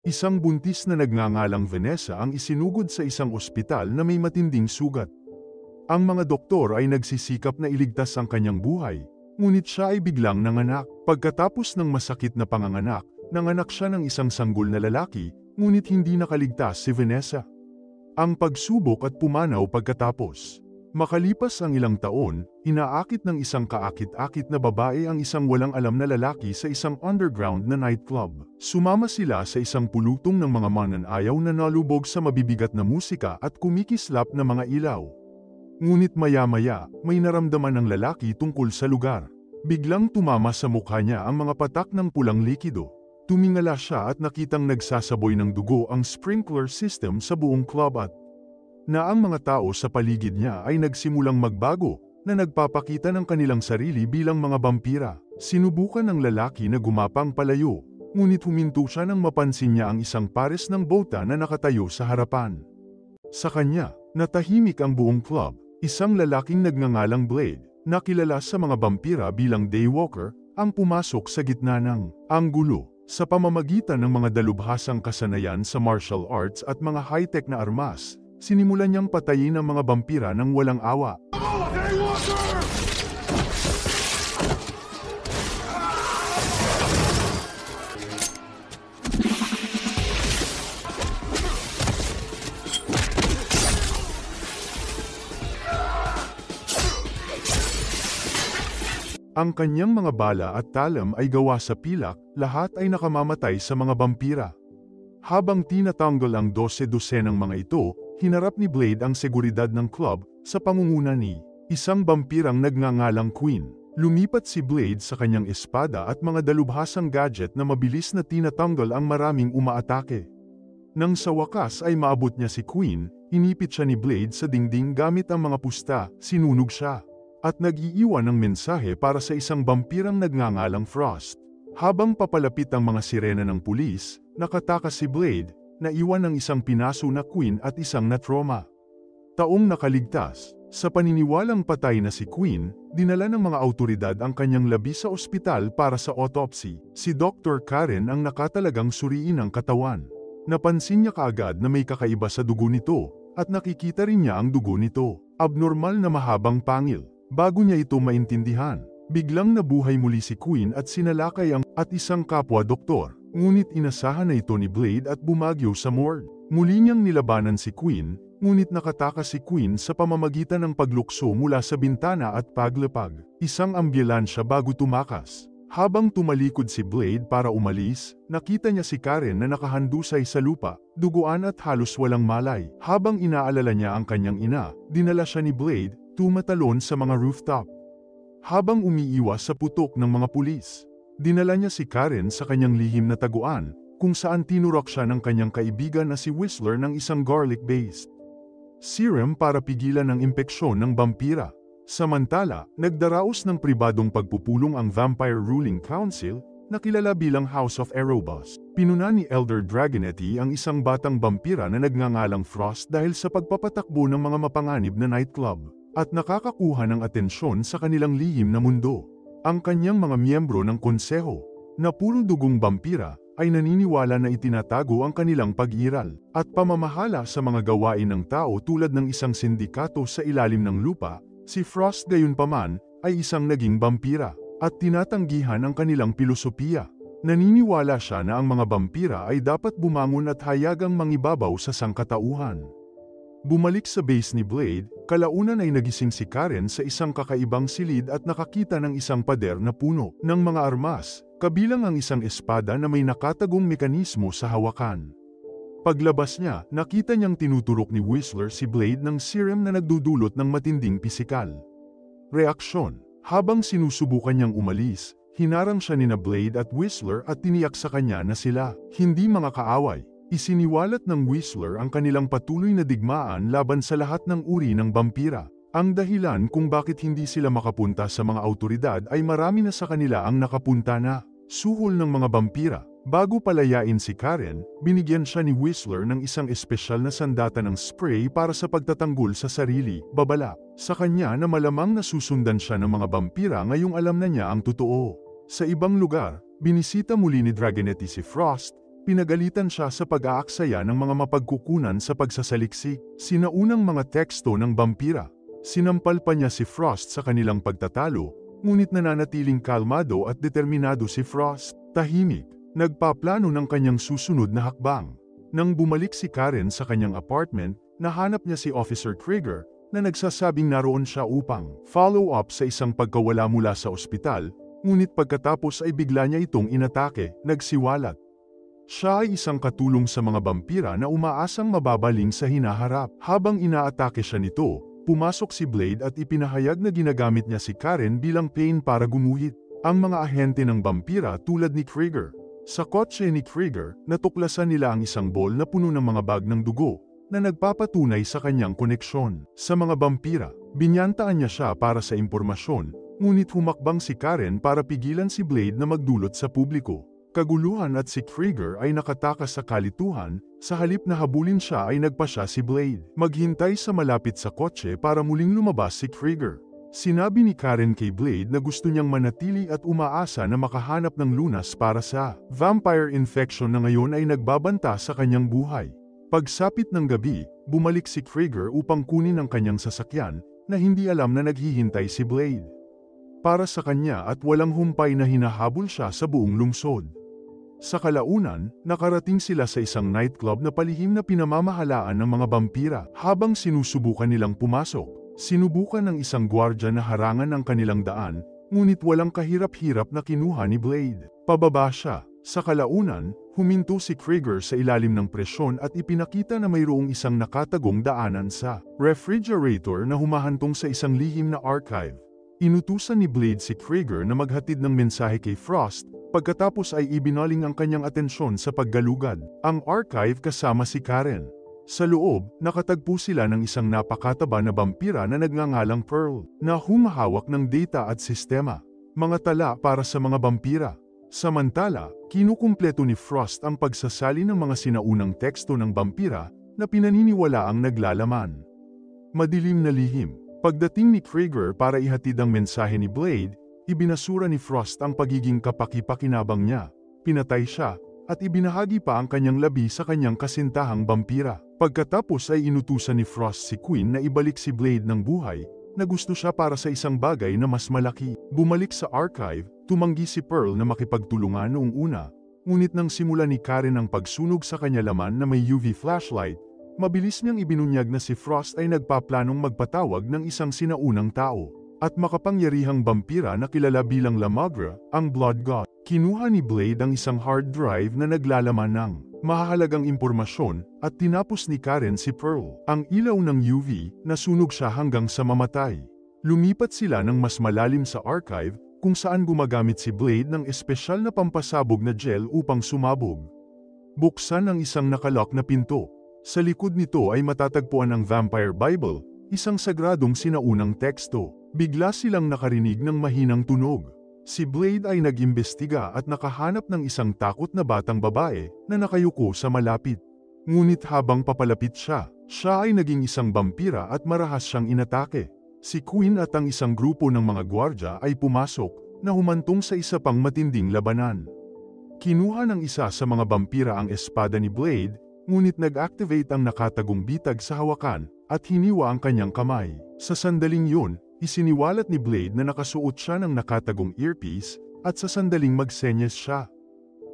Isang buntis na nagngangalang Vanessa ang isinugod sa isang ospital na may matinding sugat. Ang mga doktor ay nagsisikap na iligtas ang kanyang buhay, ngunit siya ay biglang nanganak. Pagkatapos ng masakit na panganganak, nanganak siya ng isang sanggol na lalaki, ngunit hindi nakaligtas si Vanessa. Ang pagsubok at pumanaw pagkatapos. Makalipas ang ilang taon, inaakit ng isang kaakit-akit na babae ang isang walang alam na lalaki sa isang underground na nightclub. Sumama sila sa isang pulutong ng mga mananayaw na nalubog sa mabibigat na musika at kumikislap na mga ilaw. Ngunit maya-maya, may naramdaman ng lalaki tungkol sa lugar. Biglang tumama sa mukha niya ang mga patak ng pulang likido. Tumingala siya at nakitang nagsasaboy ng dugo ang sprinkler system sa buong club at na ang mga tao sa paligid niya ay nagsimulang magbago, na nagpapakita ng kanilang sarili bilang mga vampira. Sinubukan ng lalaki na gumapang palayo, ngunit huminto siya nang mapansin niya ang isang pares ng bota na nakatayo sa harapan. Sa kanya, natahimik ang buong club. Isang lalaking nagngangalang Blade, na kilala sa mga vampira bilang Daywalker, ang pumasok sa gitna ng anggulo. Sa pamamagitan ng mga dalubhasang kasanayan sa martial arts at mga high-tech na armas, sinimulan niyang patayin ang mga vampira ng walang awa. Ang kanyang mga bala at talam ay gawa sa pilak, lahat ay nakamamatay sa mga vampira. Habang tinatanggal ang 12-dosenang mga ito, hinarap ni Blade ang seguridad ng club sa pangunguna ni isang vampirang nagngangalang Queen. Lumipat si Blade sa kanyang espada at mga dalubhasang gadget na mabilis na tinatanggal ang maraming umaatake. Nang sa wakas ay maabot niya si Queen, inipit siya ni Blade sa dingding gamit ang mga pusta, sinunog siya, at nag-iiwan ng mensahe para sa isang vampirang nagngangalang Frost. Habang papalapit ang mga sirena ng pulis, nakatakas si Blade, na iwan ng isang pinaso na Queen at isang na trauma. Taong nakaligtas, sa paniniwalang patay na si Queen, dinala ng mga autoridad ang kanyang labi sa ospital para sa autopsy. Si Dr. Karen ang nakatalagang suriin ang katawan. Napansin niya kaagad na may kakaiba sa dugo nito, at nakikita rin niya ang dugo nito, abnormal na mahabang pangil. Bago niya ito maintindihan, biglang nabuhay muli si Queen at sinalakay at isang kapwa-doktor. Ngunit inasahan na ito ni Blade at bumagyo sa morgue. Muli niyang nilabanan si Queen, ngunit nakatakas si Queen sa pamamagitan ng paglukso mula sa bintana at paglapag. Isang ambulansya bago tumakas. Habang tumalikod si Blade para umalis, nakita niya si Karen na nakahandusay sa lupa, duguan at halos walang malay. Habang inaalala niya ang kanyang ina, dinala siya ni Blade, tumatalon sa mga rooftop. Habang umiiwas sa putok ng mga pulis, dinala niya si Karen sa kanyang lihim na taguan, kung saan tinurok siya ng kanyang kaibigan na si Whistler ng isang garlic-based serum para pigilan ang impeksyon ng vampira. Samantala, nagdaraos ng pribadong pagpupulong ang Vampire Ruling Council, na kilala bilang House of Erebus. Pinuna ni Elder Dragonetti ang isang batang vampira na nagngangalang Frost dahil sa pagpapatakbo ng mga mapanganib na nightclub, at nakakakuha ng atensyon sa kanilang lihim na mundo. Ang kanyang mga miyembro ng konseho, na puro dugong vampira, ay naniniwala na itinatago ang kanilang pag-iral, at pamamahala sa mga gawain ng tao tulad ng isang sindikato sa ilalim ng lupa. Si Frost gayunpaman, ay isang naging vampira, at tinatanggihan ang kanilang pilosopiya. Naniniwala siya na ang mga vampira ay dapat bumangon at hayagang mangibabaw sa sangkatauhan. Bumalik sa base ni Blade, kalaunan ay nagising si Karen sa isang kakaibang silid at nakakita ng isang pader na puno ng mga armas, kabilang ang isang espada na may nakatagong mekanismo sa hawakan. Paglabas niya, nakita niyang tinuturok ni Whistler si Blade ng serum na nagdudulot ng matinding pisikal reaksyon. Habang sinusubukan niyang umalis, hinarang siya nina Blade at Whistler at tiniyak sa kanya na sila hindi mga kaaway. Isiniwalat ng Whistler ang kanilang patuloy na digmaan laban sa lahat ng uri ng vampira. Ang dahilan kung bakit hindi sila makapunta sa mga autoridad ay marami na sa kanila ang nakapunta na suhol ng mga vampira. Bago palayain si Karen, binigyan siya ni Whistler ng isang espesyal na sandata ng spray para sa pagtatanggol sa sarili, babala. Sa kanya na malamang nasusundan siya ng mga vampira ngayong alam na niya ang totoo. Sa ibang lugar, binisita muli ni Dragonetti si Frost, Pinagalitan siya sa pag-aaksaya ng mga mapagkukunan sa pagsasaliksik. Sinaunang mga teksto ng vampira. Sinampal pa niya si Frost sa kanilang pagtatalo, ngunit nananatiling kalmado at determinado si Frost. Tahimik, nagpaplano ng kanyang susunod na hakbang. Nang bumalik si Karen sa kanyang apartment, nahanap niya si Officer Krieger na nagsasabing naroon siya upang follow up sa isang pagkawala mula sa ospital, ngunit pagkatapos ay bigla niya itong inatake, nagsiwalat. Siya ay isang katulong sa mga vampira na umaasang mababaling sa hinaharap. Habang inaatake siya nito, pumasok si Blade at ipinahayag na ginagamit niya si Karen bilang pain para gumuhit ang mga ahente ng vampira tulad ni Krieger. Sa kotse ni Krieger, natuklasan nila ang isang bowl na puno ng mga bag ng dugo na nagpapatunay sa kanyang koneksyon sa mga vampira. Binyantaan niya siya para sa impormasyon, ngunit humakbang si Karen para pigilan si Blade na magdulot sa publiko. Kaguluhan at si Krieger ay nakatakas sa kalituhan, sa halip na habulin siya ay nagpasya si Blade maghintay sa malapit sa kotse para muling lumabas si Krieger. Sinabi ni Karen kay Blade na gusto niyang manatili at umaasa na makahanap ng lunas para sa vampire infection na ngayon ay nagbabanta sa kanyang buhay. Pagsapit ng gabi, bumalik si Krieger upang kunin ang kanyang sasakyan na hindi alam na naghihintay si Blade para sa kanya at walang humpay na hinahabol siya sa buong lungsod. Sa kalaunan, nakarating sila sa isang nightclub na palihim na pinamamahalaan ng mga vampira. Habang sinusubukan nilang pumasok, sinubukan ng isang gwardya na harangan ang kanilang daan, ngunit walang kahirap-hirap na kinuha ni Blade. Pababa siya. Sa kalaunan, huminto si Krieger sa ilalim ng presyon at ipinakita na mayroong isang nakatagong daanan sa refrigerator na humahantong sa isang lihim na archive. Inutusan ni Blade si Krieger na maghatid ng mensahe kay Frost, pagkatapos ay ibinaling ang kanyang atensyon sa paggalugad ang archive kasama si Karen. Sa loob, nakatagpo sila ng isang napakataba na vampira na nagngangalang Pearl, na humahawak ng data at sistema, mga tala para sa mga vampira. Samantala, kinukumpleto ni Frost ang pagsasali ng mga sinaunang teksto ng vampira na pinaniniwala ang naglalaman. Madilim na lihim. Pagdating ni Krieger para ihatid ang mensahe ni Blade, ibinasura ni Frost ang pagiging kapaki-pakinabang niya, pinatay siya, at ibinahagi pa ang kanyang labi sa kanyang kasintahang vampira. Pagkatapos ay inutusan ni Frost si Queen na ibalik si Blade ng buhay, na gusto siya para sa isang bagay na mas malaki. Bumalik sa archive, tumanggi si Pearl na makipagtulungan noong una, ngunit nang simula ni Karen ang pagsunog sa kanya laman na may UV flashlight, mabilis niyang ibinunyag na si Frost ay nagpaplanong magpatawag ng isang sinaunang tao at makapangyarihang vampira na kilala bilang La Magra, ang Blood God. Kinuha ni Blade ang isang hard drive na naglalaman ng mahahalagang impormasyon at tinapos ni Karen si Pearl. Ang ilaw ng UV, nasunog siya hanggang sa mamatay. Lumipat sila ng mas malalim sa archive kung saan gumagamit si Blade ng espesyal na pampasabog na gel upang sumabog. Buksan ang isang nakalock na pinto. Sa likod nito ay matatagpuan ang Vampire Bible, isang sagradong sinaunang teksto. Bigla silang nakarinig ng mahinang tunog. Si Blade ay nag-imbestiga at nakahanap ng isang takot na batang babae na nakayuko sa malapit. Ngunit habang papalapit siya ay naging isang vampira at marahas siyang inatake. Si Queen at ang isang grupo ng mga gwardya ay pumasok na humantong sa isa pang matinding labanan. Kinuha ng isa sa mga vampira ang espada ni Blade, ngunit nag-activate ang nakatagong bitag sa hawakan at hiniwa ang kanyang kamay. Sa sandaling yun, isiniwalat ni Blade na nakasuot siya ng nakatagong earpiece at sa sandaling magsenyas siya.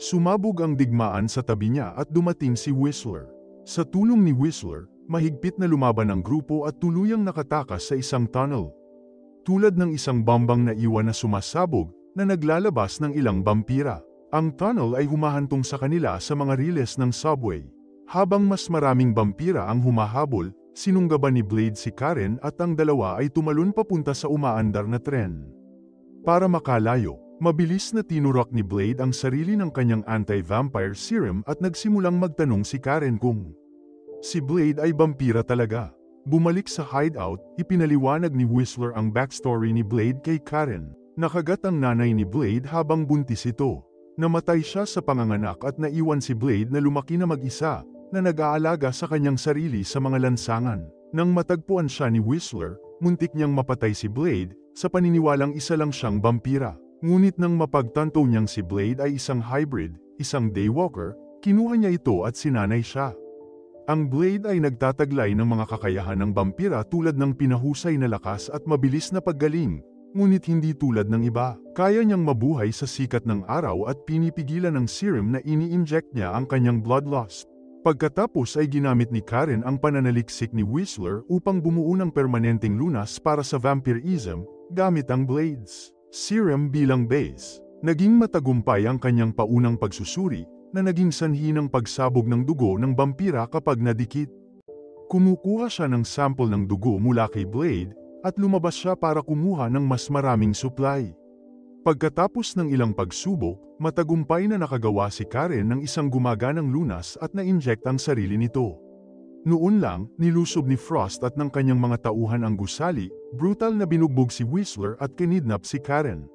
Sumabog ang digmaan sa tabi niya at dumating si Whistler. Sa tulong ni Whistler, mahigpit na lumaban ang grupo at tuluyang nakatakas sa isang tunnel. Tulad ng isang bombang na iwan na sumasabog na naglalabas ng ilang vampira. Ang tunnel ay humahantong sa kanila sa mga riles ng subway. Habang mas maraming vampira ang humahabol, sinunggaban ni Blade si Karen at ang dalawa ay tumalon papunta sa umaandar na tren. Para makalayo, mabilis na tinurak ni Blade ang sarili ng kanyang anti-vampire serum at nagsimulang magtanong si Karen kung si Blade ay vampira talaga. Bumalik sa hideout, ipinaliwanag ni Whistler ang backstory ni Blade kay Karen. Nakagat ang nanay ni Blade habang buntis ito. Namatay siya sa panganganak at naiwan si Blade na lumaki na mag-isa, na nag-aalaga sa kanyang sarili sa mga lansangan. Nang matagpuan siya ni Whistler, muntik niyang mapatay si Blade, sa paniniwalang isa lang siyang vampira. Ngunit nang mapagtanto niyang si Blade ay isang hybrid, isang daywalker, kinuha niya ito at sinanay siya. Ang Blade ay nagtataglay ng mga kakayahan ng vampira tulad ng pinahusay na lakas at mabilis na paggaling, ngunit hindi tulad ng iba. Kaya niyang mabuhay sa sikat ng araw at pinipigilan ng serum na ini-inject niya ang kanyang bloodlust. Pagkatapos ay ginamit ni Karen ang pananaliksik ni Whistler upang bumuo ng permanenteng lunas para sa vampirism gamit ang blades. Serum bilang base. Naging matagumpay ang kanyang paunang pagsusuri na naging sanhi ng pagsabog ng dugo ng vampira kapag nadikit. Kumukuha siya ng sample ng dugo mula kay Blade at lumabas siya para kumuha ng mas maraming supply. Pagkatapos ng ilang pagsubok, matagumpay na nakagawa si Karen ng isang gumaganang lunas at na-inject ang sarili nito. Noon lang, nilusob ni Frost at ng kanyang mga tauhan ang gusali, brutal na binugbog si Whistler at kinidnap si Karen.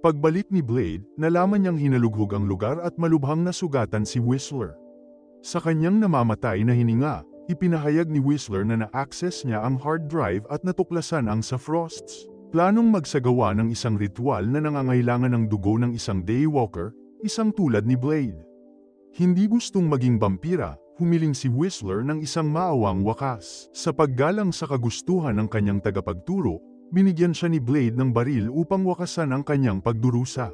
Pagbalik ni Blade, nalaman niyang hinalughog ang lugar at malubhang nasugatan si Whistler. Sa kanyang namamatay na hininga, ipinahayag ni Whistler na na-access niya ang hard drive at natuklasan ang sa Frosts. Planong magsagawa ng isang ritual na nangangailangan ng dugo ng isang Daywalker, isang tulad ni Blade. Hindi gustong maging vampira, humiling si Whistler ng isang maawang wakas. Sa paggalang sa kagustuhan ng kanyang tagapagturo, binigyan siya ni Blade ng baril upang wakasan ang kanyang pagdurusa.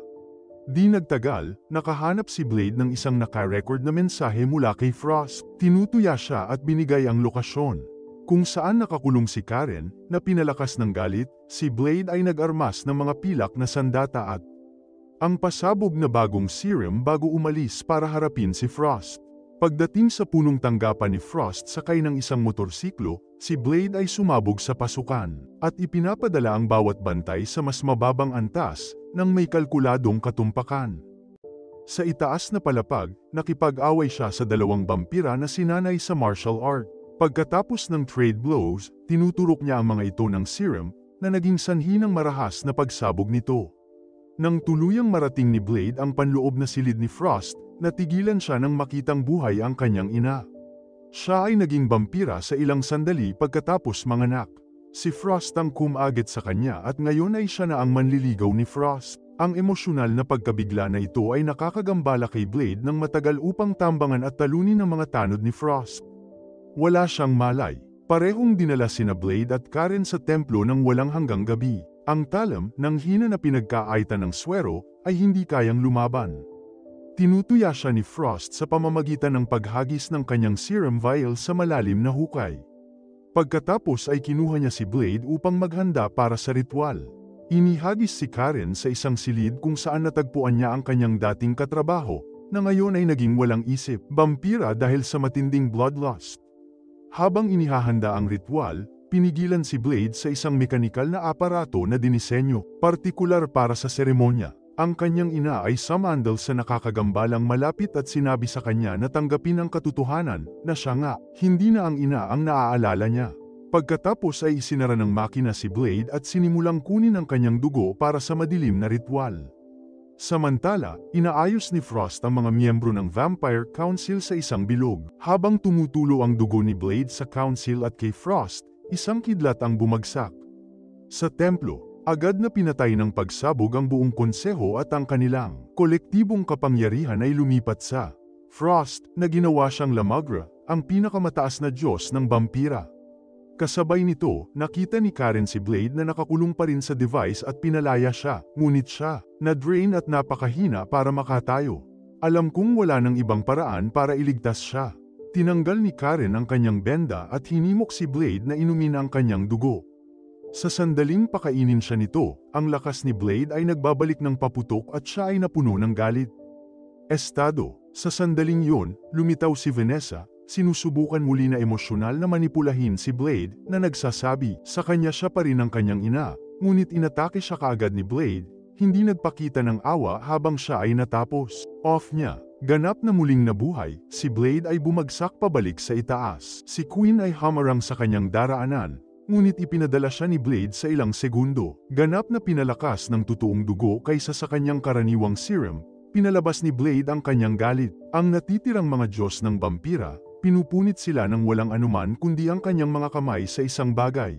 Di nagtagal, nakahanap si Blade ng isang naka-record na mensahe mula kay Frost. Tinutuya siya at binigay ang lokasyon. Kung saan nakakulong si Karen, na pinalakas ng galit, si Blade ay nag-armas ng mga pilak na sandata at ang pasabog na bagong serum bago umalis para harapin si Frost. Pagdating sa punong tanggapan ni Frost sakay ng isang motorsiklo, si Blade ay sumabog sa pasukan, at ipinapadala ang bawat bantay sa mas mababang antas, ng may kalkuladong katumpakan. Sa itaas na palapag, nakipag-away siya sa dalawang vampira na sinanay sa martial art. Pagkatapos ng trade blows, tinuturok niya ang mga ito ng serum, na naging sanhi ng marahas na pagsabog nito. Nang tuluyang marating ni Blade ang panloob na silid ni Frost, natigilan siya nang makitang buhay ang kanyang ina. Siya ay naging vampira sa ilang sandali pagkatapos manganak. Si Frost ang kumagit sa kanya at ngayon ay siya na ang manliligaw ni Frost. Ang emosyonal na pagkabigla na ito ay nakakagambala kay Blade ng matagal upang tambangan at talunin ang mga tanod ni Frost. Wala siyang malay. Parehong dinala sina Blade at Karen sa templo ng walang hanggang gabi. Ang talam, ng hina na pinagkaaitan ng swero, ay hindi kayang lumaban. Tinutuya siya ni Frost sa pamamagitan ng paghagis ng kanyang serum vial sa malalim na hukay. Pagkatapos ay kinuha niya si Blade upang maghanda para sa ritual. Inihagis si Karen sa isang silid kung saan natagpuan niya ang kanyang dating katrabaho, na ngayon ay naging walang isip, vampira dahil sa matinding bloodlust. Habang inihahanda ang ritual, pinigilan si Blade sa isang mekanikal na aparato na dinisenyo, partikular para sa seremonya. Ang kanyang ina ay sumandal sa nakakagambalang malapit at sinabi sa kanya na tanggapin ang katotohanan, na siya nga, hindi na ang ina ang naaalala niya. Pagkatapos ay isinara ng makina si Blade at sinimulang kunin ang kanyang dugo para sa madilim na ritual. Samantala, inaayos ni Frost ang mga miyembro ng Vampire Council sa isang bilog. Habang tumutulo ang dugo ni Blade sa Council at kay Frost, isang kidlat ang bumagsak. Sa templo, agad na pinatay ng pagsabog ang buong konseho at ang kanilang kolektibong kapangyarihan ay lumipat sa Frost, na ginawa siyang Lamagra, ang pinakamataas na Diyos ng vampira. Kasabay nito, nakita ni Karen si Blade na nakakulong pa rin sa device at pinalaya siya, ngunit siya, na-drain at napakahina para makatayo. Alam kong wala nang ibang paraan para iligtas siya. Tinanggal ni Karen ang kanyang benda at hinimok si Blade na inumin ang kanyang dugo. Sa sandaling pakainin siya nito, ang lakas ni Blade ay nagbabalik ng paputok at siya ay napuno ng galit. Estado, sa sandaling yun, lumitaw si Vanessa. Sinusubukan muli na emosyonal na manipulahin si Blade, na nagsasabi sa kanya siya pa rin ang kanyang ina, ngunit inatake siya kaagad ni Blade, hindi nagpakita ng awa habang siya ay natapos. Off niya. Ganap na muling nabuhay, si Blade ay bumagsak pabalik sa itaas. Si Queen ay hamarang sa kanyang daraanan, ngunit ipinadala siya ni Blade sa ilang segundo. Ganap na pinalakas ng totoong dugo kaysa sa kanyang karaniwang serum, pinalabas ni Blade ang kanyang galit. Ang natitirang mga Diyos ng vampira, pinupunit sila ng walang anuman kundi ang kanyang mga kamay sa isang bagay.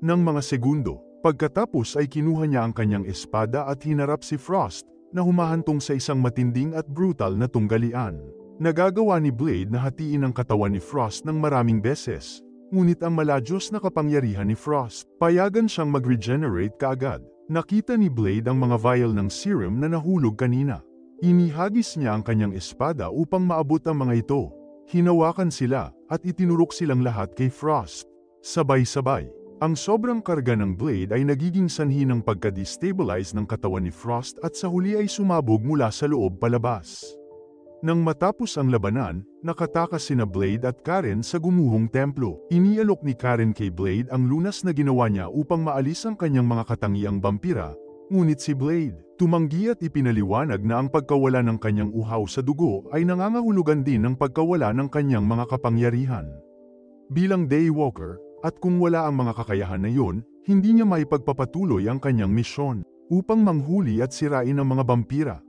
Nang mga segundo, pagkatapos ay kinuha niya ang kanyang espada at hinarap si Frost, na humahantong sa isang matinding at brutal na tunggalian. Nagagawa ni Blade na hatiin ang katawan ni Frost ng maraming beses. Ngunit ang maladyos na kapangyarihan ni Frost, payagan siyang mag-regenerate kaagad. Nakita ni Blade ang mga vial ng serum na nahulog kanina. Inihagis niya ang kanyang espada upang maabot ang mga ito. Hinawakan sila at itinurok silang lahat kay Frost. Sabay-sabay. Ang sobrang karga ng Blade ay nagiging sanhi ng pagka-destabilize ng katawan ni Frost at sa huli ay sumabog mula sa loob palabas. Nang matapos ang labanan, nakatakas sina Blade at Karen sa gumuhong templo. Inialok ni Karen kay Blade ang lunas na ginawa niya upang maalis ang kanyang mga katangiang vampira. Ngunit si Blade, tumanggi at ipinaliwanag na ang pagkawala ng kanyang uhaw sa dugo ay nangangahulugan din ng pagkawala ng kanyang mga kapangyarihan. Bilang Daywalker, at kung wala ang mga kakayahan na yun, hindi niya maipagpapatuloy ang kanyang misyon upang manghuli at sirain ang mga vampira.